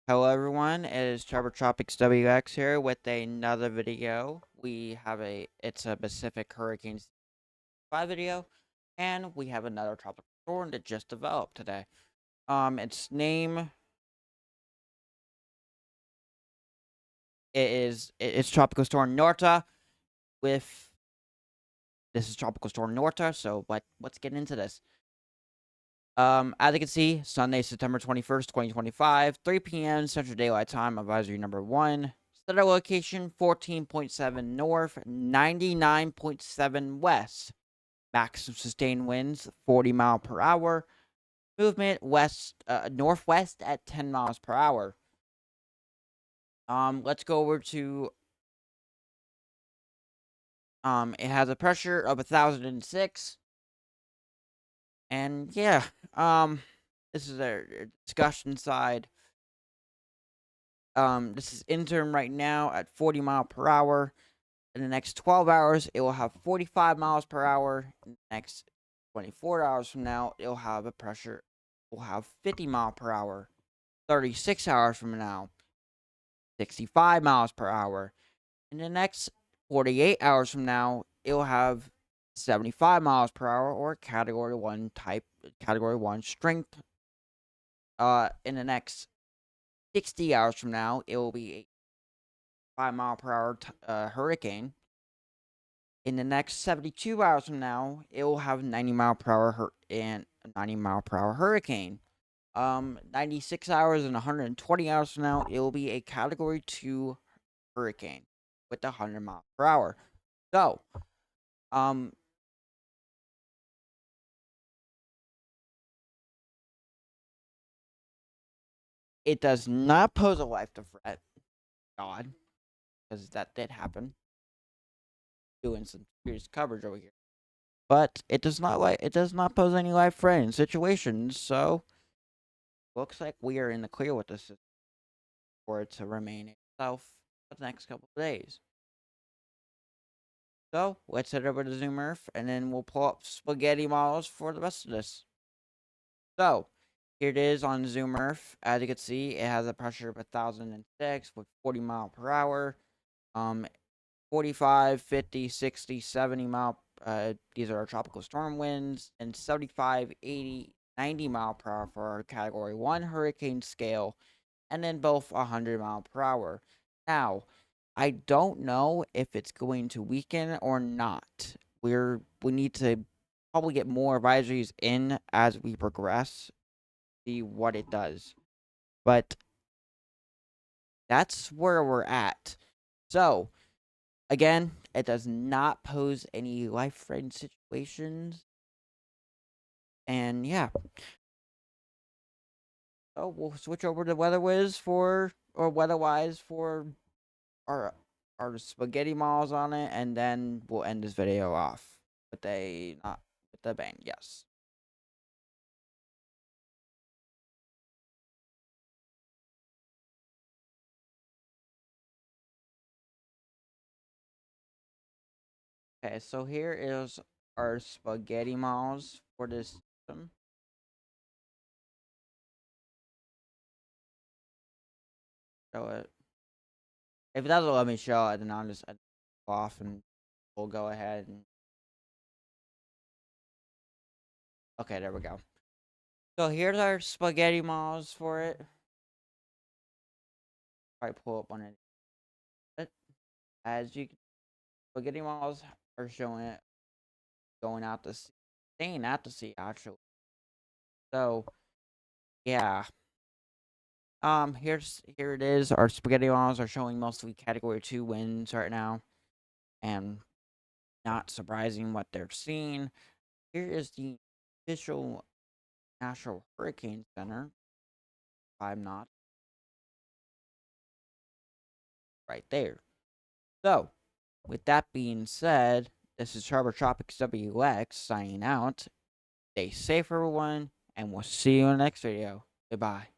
Hello everyone, it is Tropics WX here with another video. It's a Pacific Hurricane 5 video, and we have another tropical storm that just developed today. Its name it's Tropical Storm Narda with this is Tropical Storm Narda, so let's get into this. As you can see, Sunday, September 21st, 2025, 3 p.m. Central Daylight Time, advisory number 1. Center location 14.7 north, 99.7 west. Maximum sustained winds 40 mile per hour. Movement northwest at 10 miles per hour. Let's go over to it has a pressure of 1,006. And yeah, this is a discussion side. This is interim right now at 40 mile per hour. In the next 12 hours, it will have 45 miles per hour. In the next 24 hours from now, it'll have a pressure, will have 50 mile per hour. 36 hours from now, 65 miles per hour. In the next 48 hours from now, it'll have 75 miles per hour or category 1 strength. In the next 60 hours from now, it will be a 5 mile per hour hurricane. In the next 72 hours from now, it will have 90 mile per hour and a 90 mile per hour hurricane. 96 hours and 120 hours from now, it will be a category 2 hurricane with 100 miles per hour. So, it does not pose a life threat. God, because that did happen. Doing some serious coverage over here, but it does not pose any life threatening situations. So, looks like we are in the clear with this for it to remain itself for the next couple of days. So let's head over to Zoom Earth and then we'll pull up spaghetti models for the rest of this. So here it is on Zoom Earth. As you can see, it has a pressure of 1,006 with 40 mile per hour. 45, 50, 60, 70 mile. These are our tropical storm winds, and 75, 80, 90 mile per hour for our category 1 hurricane scale, and then both 100 mile per hour. Now, I don't know if it's going to weaken or not. We need to probably get more advisories in as we progress, see what it does. But that's where we're at. So, again, it does not pose any life-threatening situations. And yeah. So we'll switch over to WeatherWise for our spaghetti malls on it, and then we'll end this video off with a bang. Yes. Okay, so here is our spaghetti malls for this system. Show it. If it doesn't let me show it, then I'll just go off and we'll go ahead and. Okay, there we go. So here's our spaghetti malls for it. I pull up on it. As you spaghetti malls are showing it going out to sea, staying out to sea actually. So yeah. Here it is. Our spaghetti malls are showing mostly category 2 winds right now. And not surprising what they're seeing. Here is the official National Hurricane Center. 5 knots. Right there. So, with that being said, this is Tropics WX signing out. Stay safe, everyone, and we'll see you in the next video. Goodbye.